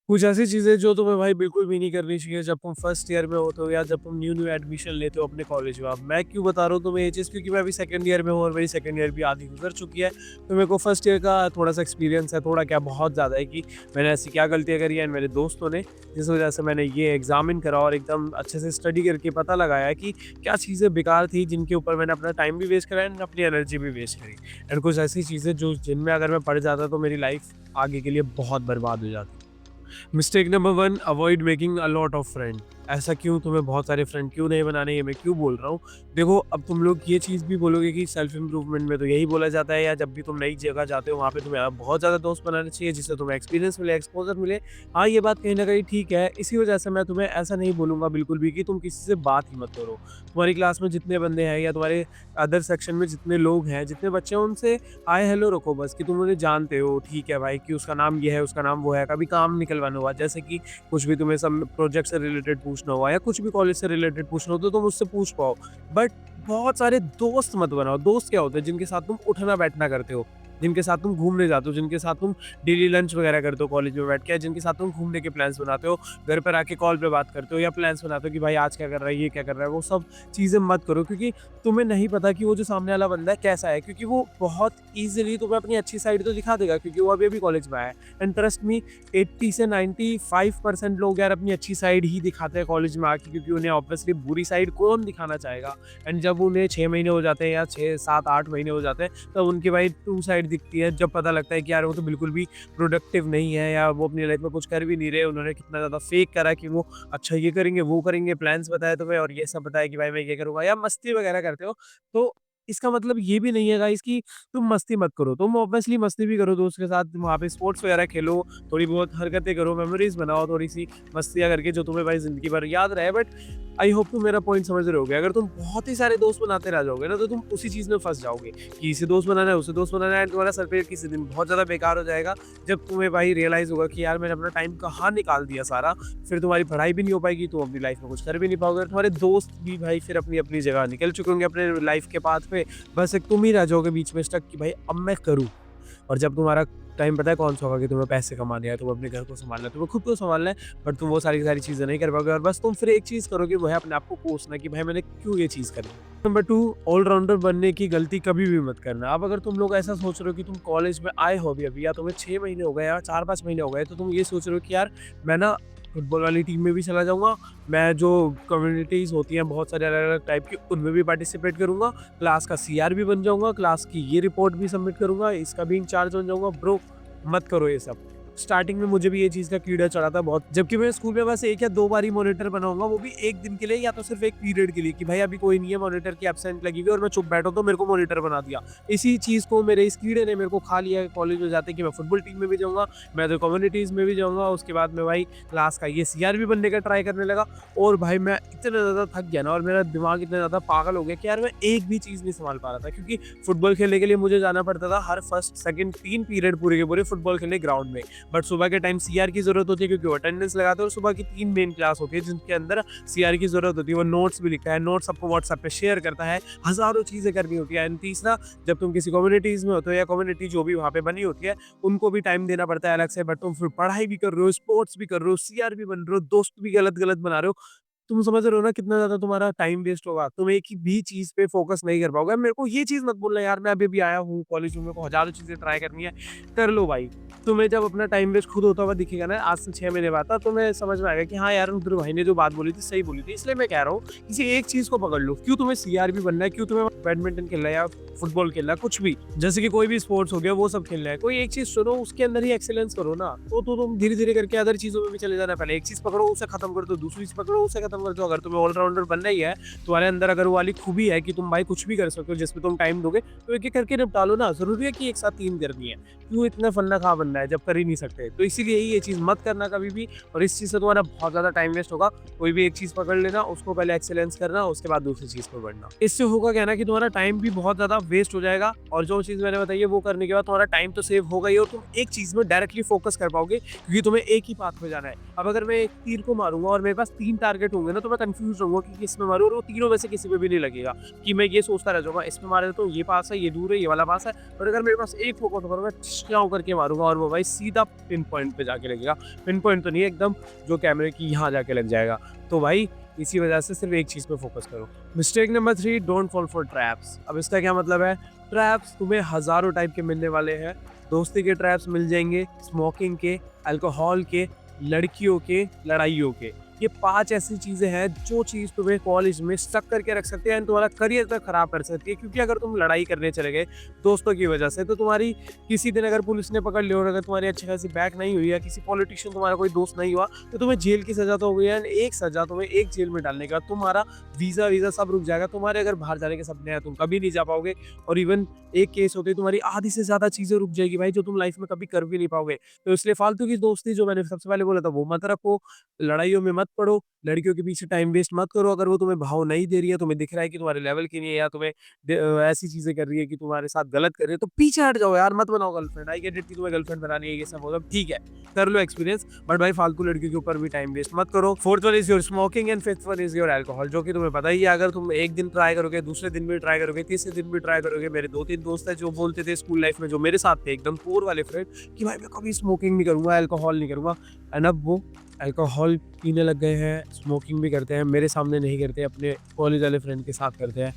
कुछ ऐसी चीज़ें जो तुम्हें भाई बिल्कुल भी नहीं करनी चाहिए जब तुम फर्स्ट ईयर में होते हो या जब तुम न्यू न्यू एडमिशन लेते हो अपने कॉलेज में। अब मैं क्यों बता रहा हूँ तुम्हें ये चीज़, क्योंकि मैं अभी सेकंड ईयर में हूँ और मेरी सेकंड ईयर भी आधी गुजर चुकी है। तो मेरे को फर्स्ट ईयर का थोड़ा सा एक्सपीरियंस है, थोड़ा क्या बहुत ज़्यादा है कि मैंने ऐसी क्या गलतियाँ करी हैं मेरे दोस्तों ने, जिस वजह से मैंने ये एग्जामिन करा और एकदम अच्छे से स्टडी करके पता लगाया कि क्या चीज़ें बेकार थी जिनके ऊपर मैंने अपना टाइम भी वेस्ट करा एंड अपनी एनर्जी भी वेस्ट करी। एंड कुछ ऐसी चीज़ें जो जिनमें अगर मैं पड़ जाता तो मेरी लाइफ आगे के लिए बहुत बर्बाद हो जाती। Mistake number 1, avoid making a lot of friend. ऐसा क्यों, तुम्हें बहुत सारे फ्रेंड क्यों नहीं बनाने, ये मैं क्यों बोल रहा हूँ? देखो, अब तुम लोग ये चीज़ भी बोलोगे कि सेल्फ इम्प्रूवमेंट में तो यही बोला जाता है, या जब भी तुम नई जगह जाते हो वहाँ पे तुम्हें बहुत ज़्यादा दोस्त बनाने चाहिए जिससे तुम्हें एक्सपीरियंस मिले, एक्सपोज़र मिले। हाँ, ये बात कहीं न कहीं ठीक है। इसी वजह से मैं तुम्हें ऐसा नहीं बोलूँगा बिल्कुल भी कि तुम किसी से बात ही मत करो। तुम्हारी क्लास में जितने बंदे हैं या तुम्हारे अदर सेक्शन में जितने लोग हैं, जितने बच्चे हैं, उनसे हाय हेलो रखो बस, कि तुम उन्हें जानते हो, ठीक है भाई, कि उसका नाम ये है, उसका नाम वो है। कभी काम निकलवाना हुआ, जैसे कि कुछ भी तुम्हें सब प्रोजेक्ट से रिलेटेड पूछना हुआ या कुछ भी कॉलेज से रिलेटेड पूछना हो तो तुम उससे पूछ पाओ। बट बहुत सारे दोस्त मत बनाओ। दोस्त क्या होते हैं? जिनके साथ तुम उठना बैठना करते हो, जिनके साथ तुम घूमने जाते हो, जिनके साथ तुम डेली लंच वगैरह करते हो कॉलेज में बैठ के, या जिनके साथ तुम घूमने के प्लान्स बनाते हो, घर पर आके कॉल पे बात करते हो या प्लान्स बनाते हो कि भाई आज क्या कर रहा है, ये क्या कर रहा है। वो सब चीज़ें मत करो, क्योंकि तुम्हें नहीं पता कि वो जो सामने वाला बंदा है कैसा है, क्योंकि वो बहुत ईज़िली तुम्हें अपनी अच्छी साइड तो दिखा देगा क्योंकि वो अभी-अभी कॉलेज में आया है। एंड ट्रस्ट मी, 80 से 95% लोग यार अपनी अच्छी साइड ही दिखाते हैं कॉलेज में आके, क्योंकि उन्हें ऑब्वियसली बुरी साइड कौन दिखाना चाहेगा। एंड जब उन्हें 6 महीने हो जाते हैं या 6, 7, 8 महीने हो जाते हैं, तब उनकी भाई ट्रू साइड दिखती है, जब पता लगता है कि यार वो तो बिल्कुल भी प्रोडक्टिव नहीं है या वो अपनी लाइफ में कुछ कर भी नहीं रहे। उन्होंने कितना ज़्यादा फेक करा कि वो अच्छा ये करेंगे, वो करेंगे, प्लान्स बताए तुम्हें और ये सब बताया कि भाई मैं ये करूँगा, या मस्ती वगैरह करते हो। तो इसका मतलब ये भी नहीं है गाइस कि तुम मस्ती मत करो। तुम ऑब्वियसली मस्ती भी करो दोस्त के साथ, वहाँ पे स्पोर्ट्स वगैरह खेलो, थोड़ी बहुत हरकतें करो, मेमोरीज़ बनाओ थोड़ी-सी मस्तियाँ करके जो तुम्हें भाई ज़िंदगी भर याद रहे। बट आई होप तुम मेरा पॉइंट समझ रहे होगे। अगर तुम बहुत ही सारे दोस्त बनाते रह जाओगे ना, तो तुम उसी चीज़ में फँस जाओगे कि इसे दोस्त बनाना है, उसे दोस्त बनाना है, तुम्हारा सर-पैर किसी दिन बहुत ज़्यादा बेकार हो जाएगा। जब तुम्हें भाई रियलाइज़ होगा कि यार मैंने अपना टाइम कहाँ निकाल दिया सारा, फिर तुम्हारी पढ़ाई भी नहीं हो पाएगी, तुम अपनी लाइफ में कुछ कर भी नहीं पाओगे और तुम्हारे दोस्त भी भाई फिर अपनी-अपनी जगह निकल चुके होंगे अपने लाइफ के पाथ पे। बस एक तुम ही रह जाओगे बीच में स्टक कि भाई अब मैं करूँ। और जब तुम्हारा टाइम पता है कौन-सा होगा कि तुम्हें पैसे कमाने हैं, तुम्हें अपने घर को सँभालना है, तुम्हें खुद को सँभालना है, बट तुम वो सारी की सारी चीज़ें नहीं कर पाओगे और बस तुम फिर एक चीज़ करोगे, वो है अपने आप को कोसना कि भाई मैंने क्यों ये चीज़ करी। नंबर 2, ऑलराउंडर बनने की गलती कभी भी मत करना। अब अगर तुम लोग ऐसा सोच रहे हो कि तुम कॉलेज में आए हो अभी-अभी, या तुम्हें 6 महीने हो गए या 4-5 महीने हो गए, तो तुम ये सोच रहे हो कि यार मैं ना फुटबॉल वाली टीम में भी चला जाऊँगा, मैं जो कम्युनिटीज़ होती हैं बहुत सारे अलग-अलग टाइप की, उनमें भी पार्टिसिपेट करूँगा, क्लास का सीआर भी बन जाऊँगा, क्लास की ये रिपोर्ट भी सबमिट करूँगा, इसका भी इंचार्ज बन जाऊँगा। ब्रो, मत करो ये सब। स्टार्टिंग में मुझे भी ये चीज़ का कीड़ा चढ़ा था बहुत, जबकि मैं स्कूल में बस 1 या 2 बार ही मॉनिटर बना हूँगा, वो भी 1 दिन के लिए या तो सिर्फ़ 1 पीरियड के लिए कि भाई अभी कोई नहीं है, मॉनिटर की एब्सेंट लगी हुई है और मैं चुप बैठा हूँ तो मेरे को मॉनिटर बना दिया। इसी चीज़ को मेरे इस कीड़े ने मेरे को खा लिया है कॉलेज में जाते कि मैं फुटबॉल टीम में भी जाऊँगा, मैं अदर कम्युनिटीज़ में भी जाऊँगा, उसके बाद में भाई क्लास का ये सीआर भी बनने का ट्राई करने लगा। और भाई मैं इतना ज़्यादा थक गया ना और मेरा दिमाग इतना ज़्यादा पागल हो गया कि यार मैं एक भी चीज़ नहीं सँभाल पा रहा था, क्योंकि फुटबॉल खेलने के लिए मुझे जाना पड़ता था हर फर्स्ट, सेकंड 3 पीरियड पूरे के पूरे फुटबॉल खेलने ग्राउंड में। बट सुबह के टाइम सीआर की ज़रूरत होती है क्योंकि वो अटेंडेंस लगाते हैं, और सुबह की 3 मेन क्लास होती है जिनके अंदर सीआर की ज़रूरत होती है। वो नोट्स भी लिखता है, नोट्स आपको व्हाट्सएप पे शेयर करता है, हज़ारों चीज़ें करनी होती है। एंड तीसरा, जब तुम किसी कम्युनिटीज़ में होते हो या कम्युनिटी जो भी वहाँ पे बनी होती है, उनको भी टाइम देना पड़ता है अलग से। बट तुम फिर पढ़ाई भी कर रहे हो, स्पोर्ट्स भी कर रहे हो, सीआर भी बन रहे हो, दोस्त भी गलत-गलत बना रहे हो। तुम समझ रहे हो ना कितना ज़्यादा तुम्हारा टाइम वेस्ट होगा। तुम एक ही भी चीज़ पे फ़ोकस नहीं कर पाओगे। मेरे को ये चीज़ मत बोलना यार, मैं अभी-अभी आया हूँ कॉलेज में, मेरे को हज़ारों चीज़ें ट्राई करनी है। कर लो भाई। तुम्हें जब अपना टाइम वेस्ट खुद होता हुआ दिखेगा ना आज से 6 महीने बाद, तब तुम्हें समझ में आएगा कि हाँ यार, रुद्र भाई ने जो बात बोली थी सही बोली थी। इसलिए मैं कह रहा हूँ किसी एक चीज़ को पकड़ लो। क्यों तुम्हें सीआर भी बनना है, क्यों तुम्हें बैडमिंटन खेलना है या फुटबॉल खेलना है, कुछ भी। जैसे कि कोई भी स्पोर्ट्स हो गया, वो सब खेलना है। कोई एक चीज़ चुनो, उसके अंदर ही एक्सीलेंस करो ना। तो तुम धीरे-धीरे करके अदर चीज़ों में भी चले जाना। पहले एक चीज़ पकड़ो, उसे खत्म कर दो, दूसरी चीज़ पकड़ो, उसे खत्म कर दो। अगर तुम्हें ऑलराउंडर बनना ही है, तुम्हारे अंदर अगर वो वाली खूबी है कि तुम भाई कुछ भी कर सकते हो जिसमें तुम टाइम दोगे, तो एक-एक करके निपटा लो ना। ज़रूरी है कि एक साथ 3 करनी है। क्यों इतना फन्ना-खा बनना है जब कर ही नहीं सकते? तो इसीलिए ये चीज़ मत करना कभी भी, और इस चीज़ से तुम्हारा बहुत ज़्यादा टाइम वेस्ट होगा। कोई भी एक चीज़ पकड़ लेना, उसको पहले एक्सीलेंस करना, उसके बाद दूसरी चीज़ पे बढ़ना। इससे होगा क्या ना कि तुम्हारा टाइम भी बहुत ज़्यादा वेस्ट हो जाएगा, और जो चीज़ मैंने बताई है वो करने के बाद तुम्हारा टाइम तो सेव होगा ही, और तुम एक चीज़ में डायरेक्टली फोकस कर पाओगे क्योंकि तुम्हें एक ही पाथ में जाना है। अब अगर मैं एक तीर को मारूँगा और मेरे पास 3 टारगेट होंगे होंगे ना तो मैं कंफ्यूज रहूंगा कि किस में मारूं, और वो तीनों में से किसी पे भी नहीं लगेगा कि मैं ये सोचता रह जाऊंगा इसमें मारे तो ये पास है, ये दूर है, ये वाला पास है। और अगर मेरे पास एक फोकस होगा तो मैं छिछकाऊ करके मारूंगा और वो भाई सीधा पिन पॉइंट पे जाके लगेगा। पिन पॉइंट तो नहीं, एकदम जो कैमरे की यहाँ जाके लग जाएगा। तो भाई इसी वजह से सिर्फ एक चीज़ पे फोकस करो। Mistake number 3, don't fall for traps. अब इसका क्या मतलब है? ट्रैप्स तुम्हें हज़ारों टाइप के मिलने वाले हैं। दोस्ती के ट्रैप्स मिल जाएंगे, स्मोकिंग के, अल्कोहल के, लड़कियों के, लड़ाइयों के। ये 5 ऐसी चीज़ें हैं जो चीज़ तुम्हें कॉलेज में स्टक करके रख सकते हैं एंड तुम्हारा करियर तक खराब कर सकती है। क्योंकि अगर तुम लड़ाई करने चले गए दोस्तों की वजह से, तो तुम्हारी किसी दिन अगर पुलिस ने पकड़ लिया और अगर तुम्हारी अच्छी खासी बैक नहीं हुई या किसी पॉलिटिशियन तुम्हारा कोई दोस्त नहीं हुआ, तो तुम्हें जेल की सजा तो हो गई एंड एक सजा तुम्हें एक जेल में डालने का, तुम्हारा वीज़ा सब रुक जाएगा। तुम्हारे अगर बाहर जाने के सपने हैं तुम कभी नहीं जा पाओगे, और इवन एक केस होते तुम्हारी आधी से ज़्यादा चीज़ें रुक जाएगी भाई, जो तुम लाइफ में कभी कर भी नहीं पाओगे। तो इसलिए फालतू की दोस्ती, जो मैंने सबसे पहले बोला था, वो मत रखो। लड़ाइयों में मत पड़ो, लड़कियों के पीछे टाइम वेस्ट मत करो। अगर वो तुम्हें भाव नहीं दे रही है, तुम्हें दिख रहा है कि तुम्हारे लेवल की नहीं है या तुम्हें ऐसी चीजें कर रही है कि तुम्हारे साथ गलत कर रही है, तो पीछे हट जाओ यार, मत बनाओ गर्लफ्रेंड। आई गेट इट कि तुम्हें गर्लफ्रेंड बनानी है, ये सब मतलब ठीक है, कर लो एक्सपीरियंस, बट भाई फालतू लड़कियों के ऊपर भी टाइम वेस्ट मत करो। Fourth one is your smoking and fifth one is your alcohol, जो कि तुम्हें पता ही है। अगर तुम एक दिन ट्राई करोगे, दूसरे दिन भी ट्राई करोगे, तीसरे दिन भी ट्राई करोगे। मेरे 2-3 दोस्त हैं जो बोलते थे स्कूल लाइफ में, जो मेरे साथ थे एकदम कोर वाले फ्रेंड, कि भाई मैं कभी स्मोकिंग नहीं करूंगा, अल्कोहल नहीं करूंगा, एंड अब वो अल्कोहल पीने लग गए हैं, स्मोकिंग भी करते हैं। मेरे सामने नहीं करते, अपने कॉलेज वाले फ्रेंड के साथ करते हैं।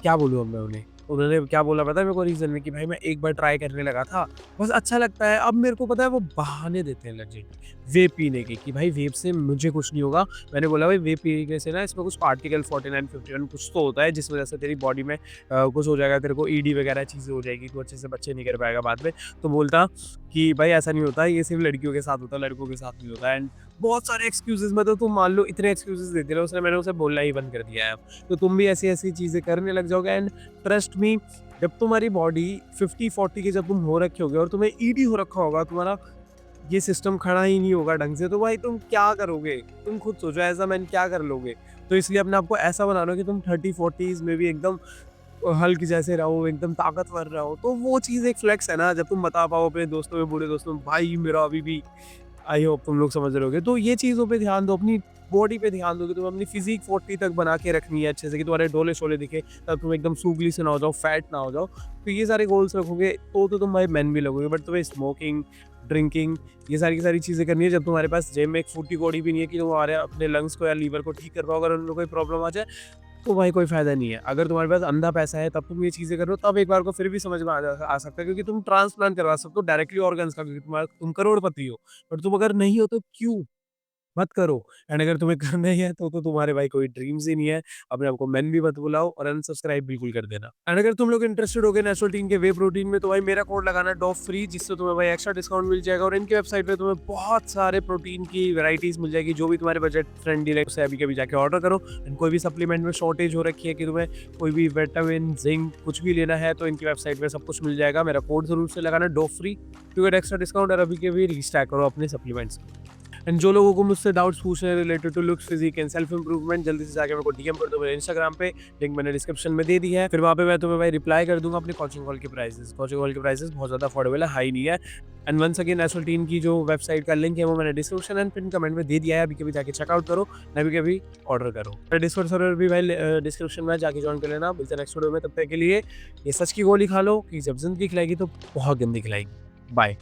क्या बोलूँ अब मैं उन्हें? उन्होंने क्या बोला पता है मेरे को रीज़न में, कि भाई मैं एक बार ट्राई करने लगा था, बस अच्छा लगता है। अब मेरे को पता है वो बहाने देते हैं लेजिट वेप पीने के, कि भाई वेप से मुझे कुछ नहीं होगा। मैंने बोला भाई वेप पीने से ना इसमें कुछ आर्टिकल 49, 51 कुछ तो होता है, जिस वजह से तेरी बॉडी में कुछ हो जाएगा, तेरे को ईडी वगैरह चीज़ें हो जाएगी, तो अच्छे से बच्चे नहीं कर पाएगा बाद में। तो बोलता कि भाई ऐसा नहीं होता, ये सिर्फ लड़कियों के साथ होता है, लड़कों के साथ नहीं होता। एंड बहुत सारे एक्सक्यूजेस, मतलब तुम मान लो इतने एक्सक्यूजेस देते रहो, उसने मैंने उसे बोलना ही बंद कर दिया है अब। तो तुम भी ऐसी ऐसी चीज़ें करने लग जाओगे। एंड ट्रस्ट मी, जब तुम्हारी बॉडी 50-40 की जब तुम हो रखे होगे और तुम्हें ईडी हो रखा होगा, तुम्हारा ये सिस्टम खड़ा ही नहीं होगा ढंग से, तो भाई तुम क्या करोगे? तुम खुद सोचो, एज अ मैन क्या कर लोगे? तो इसलिए अपने आपको ऐसा बना लो कि तुम 30-40s में भी एकदम हल्क जैसे रहो, एकदम ताकतवर रहो। तो वो चीज़ एक फ्लेक्स है ना, जब तुम बता पाओ अपने दोस्तों में, बूढ़े दोस्तों में, भाई मेरा अभी भी, आई होप तुम लोग समझ रहे होगे। तो ये चीज़ों पे ध्यान दो, अपनी बॉडी पे ध्यान दो कि तुम अपनी फिजिक 40 तक बना के रखनी है अच्छे से, कि तुम्हारे डोले शोले दिखे, तब तुम एकदम सूगली से ना हो जाओ, फैट ना हो जाओ। तो ये सारे गोल्स रखोगे तो तुम भाई मैन भी लगोगे। बट तुम्हें स्मोकिंग, ड्रिंकिंग, ये सारी की सारी चीज़ें करनी है जब तुम्हारे पास जेब में एक फूटी कौड़ी भी नहीं है कि तुम्हारे अपने लंग्स को या लीवर को ठीक कर पाओ। अगर उनको कोई प्रॉब्लम आ जाए तो भाई कोई फ़ायदा नहीं है। अगर तुम्हारे पास अंधा पैसा है तब तुम ये चीज़ें कर रहे हो, तब एक बार को फिर भी समझ में आ सकता है, क्योंकि तुम ट्रांसप्लांट करवा सकते हो डायरेक्टली ऑर्गन्स का, क्योंकि तुम करोड़पति हो। बट तुम अगर नहीं हो तो क्यों? मत करो। एंड अगर तुम्हें करना ही है तो तुम्हारे भाई कोई ड्रीम्स ही नहीं है। अपने आपको मैन भी मत बुलाओ और अनसब्सक्राइब बिल्कुल कर देना। एंड अगर तुम लोग इंटरेस्टेड हो गए नेचुरल टीन के वे प्रोटीन में, तो भाई मेरा कोड लगाना डॉफ फ्री, जिससे तुम्हें भाई एक्स्ट्रा डिस्काउंट मिल जाएगा। और इनकी वेबसाइट पे तुम्हें बहुत सारे प्रोटीन की वैरायटीज मिल जाएगी, जो भी तुम्हारे बजट फ्रेंडली लगे उसे अभी कभी जाके ऑर्डर करो। एंड कोई भी सप्लीमेंट में शॉर्टेज हो रखी है कि तुम्हें कोई भी विटामिन, जिंक कुछ भी लेना है, तो इनकी वेबसाइट पे सब कुछ मिल जाएगा। मेरा कोड जरूर से लगाना डॉफ free to get extra discount, और अभी के भी रिस्टैक करो अपने सप्लीमेंट्स। एंड जो लोगों को मुझसे डाउट्स पूछने हैं related to looks, physique and self improvement, जल्दी से जाके मेरे को डीएम कर दो मेरे इंस्टाग्राम पे, लिंक मैंने डिस्क्रिप्शन में दे दी है। फिर वहाँ पे मैं तुम्हें भाई रिप्लाई कर दूंगा अपने कोचिंग कॉल के प्राइसेस। कोचिंग कॉल के प्राइसेस बहुत ज़्यादा अफोर्डेबल है, हाई नहीं है। And once again natural teen की जो वेबसाइट का लिंक है वो मैंने डिस्क्रिप्शन एंड पिन कमेंट में दे दिया है, अभी कभी जाके चेकआउट करो, अभी कभी ऑर्डर करो। डिस्कॉर्ड सर्वर भी भाई डिस्क्रिप्शन में जाके ज्वाइन कर लेना। मिलते हैं नेक्स्ट वीडियो में, तब तक के लिए ये सच की गोली खा लो कि जब जिंदगी खिलाएगी तो बहुत गंदी खिलाएगी। बाय।